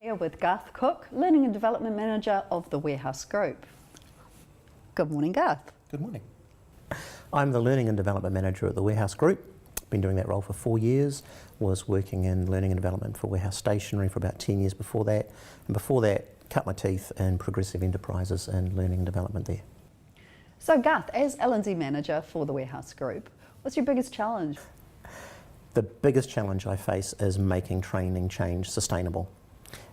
Here with Garth Cook, Learning and Development Manager of the Warehouse Group. Good morning, Garth. Good morning. I'm the Learning and Development Manager at the Warehouse Group. Been doing that role for 4 years. Was working in learning and development for warehouse stationery for about 10 years before that. And before that, cut my teeth in progressive enterprises and learning and development there. So Garth, as L&D Manager for the Warehouse Group, what's your biggest challenge? The biggest challenge I face is making training change sustainable.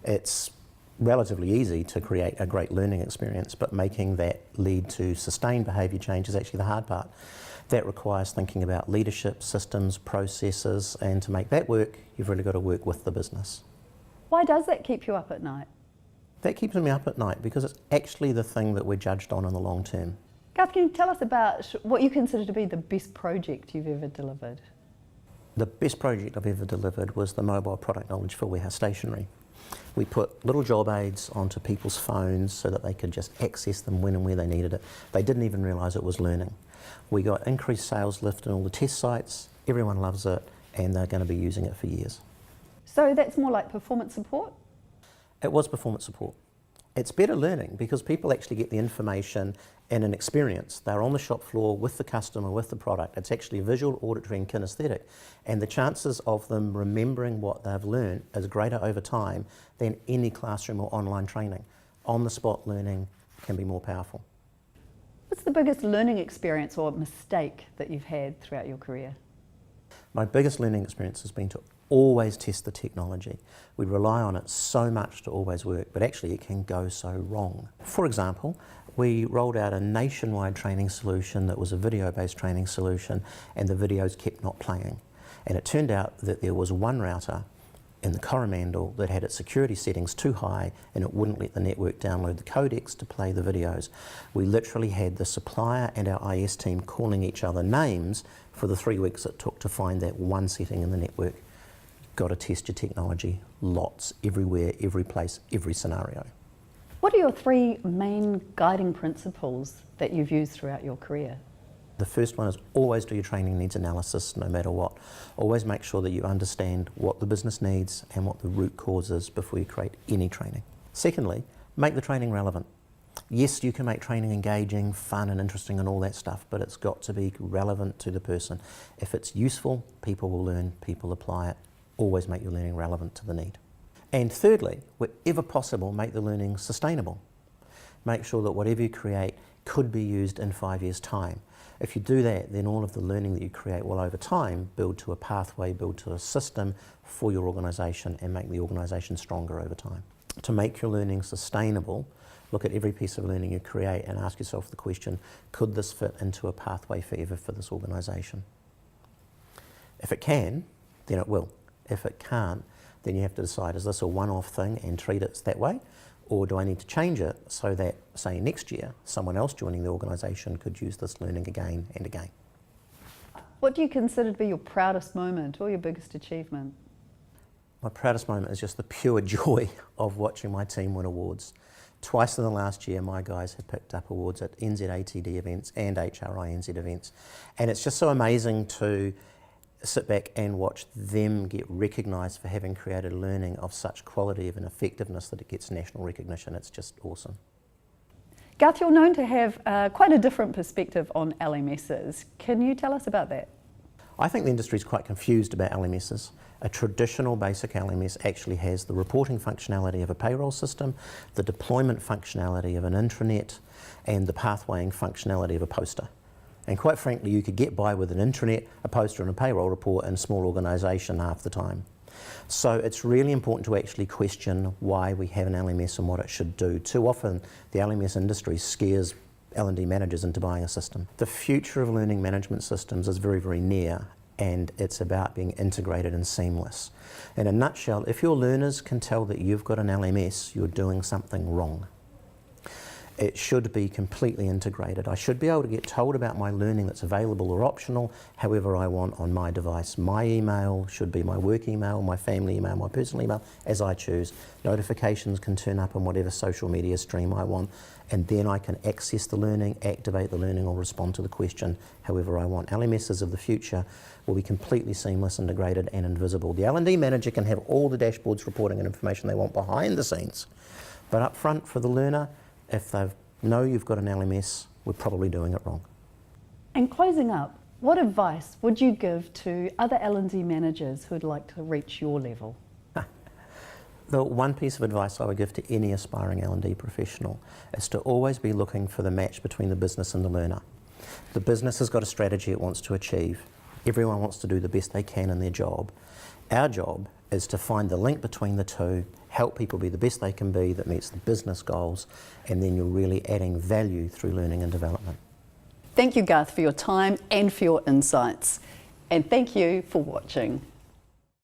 It's relatively easy to create a great learning experience, but making that lead to sustained behaviour change is actually the hard part. That requires thinking about leadership, systems, processes, and to make that work, you've really got to work with the business. Why does that keep you up at night? That keeps me up at night because it's actually the thing that we're judged on in the long term. Garth, can you tell us about what you consider to be the best project you've ever delivered? The best project I've ever delivered was the mobile product knowledge for warehouse stationery. We put little job aids onto people's phones so that they could just access them when and where they needed it. They didn't even realise it was learning. We got increased sales lift in all the test sites, everyone loves it, and they're going to be using it for years. So that's more like performance support? It was performance support. It's better learning because people actually get the information in an experience. They're on the shop floor with the customer, with the product. It's actually visual, auditory and kinesthetic. And the chances of them remembering what they've learned is greater over time than any classroom or online training. On-the-spot learning can be more powerful. What's the biggest learning experience or mistake that you've had throughout your career? My biggest learning experience has been to always test the technology. We rely on it so much to always work, but actually it can go so wrong. For example, we rolled out a nationwide training solution that was a video-based training solution, and the videos kept not playing. And it turned out that there was one router in the Coromandel that had its security settings too high and it wouldn't let the network download the codecs to play the videos. We literally had the supplier and our IS team calling each other names for the 3 weeks it took to find that one setting in the network. Got to test your technology, lots, everywhere, every place, every scenario. What are your 3 main guiding principles that you've used throughout your career? The first one is always do your training needs analysis no matter what. Always make sure that you understand what the business needs and what the root cause is before you create any training. Secondly, make the training relevant. Yes, you can make training engaging, fun and interesting and all that stuff, but it's got to be relevant to the person. If it's useful, people will learn, people apply it. Always make your learning relevant to the need. And thirdly, wherever possible, make the learning sustainable. Make sure that whatever you create could be used in 5 years' time. If you do that, then all of the learning that you create will over time build to a pathway, build to a system for your organisation and make the organisation stronger over time. To make your learning sustainable, look at every piece of learning you create and ask yourself the question, could this fit into a pathway forever for this organisation? If it can, then it will. If it can't, then you have to decide, is this a one-off thing and treat it that way? Or do I need to change it so that, say, next year, someone else joining the organisation could use this learning again and again? What do you consider to be your proudest moment or your biggest achievement? My proudest moment is just the pure joy of watching my team win awards. Twice in the last year, my guys have picked up awards at NZATD events and HRINZ events. And it's just so amazing to sit back and watch them get recognised for having created learning of such quality of an effectiveness that it gets national recognition. It's just awesome. Garth, you're known to have quite a different perspective on LMSs. Can you tell us about that? I think the industry is quite confused about LMSs. A traditional basic LMS actually has the reporting functionality of a payroll system, the deployment functionality of an intranet, and the pathwaying functionality of a poster. And quite frankly, you could get by with an intranet, a poster and a payroll report in a small organisation half the time. So it's really important to actually question why we have an LMS and what it should do. Too often, the LMS industry scares L&D managers into buying a system. The future of learning management systems is very, very near, and it's about being integrated and seamless. In a nutshell, if your learners can tell that you've got an LMS, you're doing something wrong. It should be completely integrated. I should be able to get told about my learning that's available or optional however I want on my device. My email should be my work email, my family email, my personal email, as I choose. Notifications can turn up on whatever social media stream I want, and then I can access the learning, activate the learning, or respond to the question however I want. LMSs of the future will be completely seamless, integrated, and invisible. The L&D manager can have all the dashboards, reporting, and information they want behind the scenes, but up front for the learner, if they know you've got an LMS, we're probably doing it wrong. And closing up, what advice would you give to other L&D managers who'd like to reach your level? The one piece of advice I would give to any aspiring L&D professional is to always be looking for the match between the business and the learner. The business has got a strategy it wants to achieve. Everyone wants to do the best they can in their job. Our job is to find the link between the two, help people be the best they can be that meets the business goals, and then you're really adding value through learning and development. Thank you, Garth, for your time and for your insights. And thank you for watching.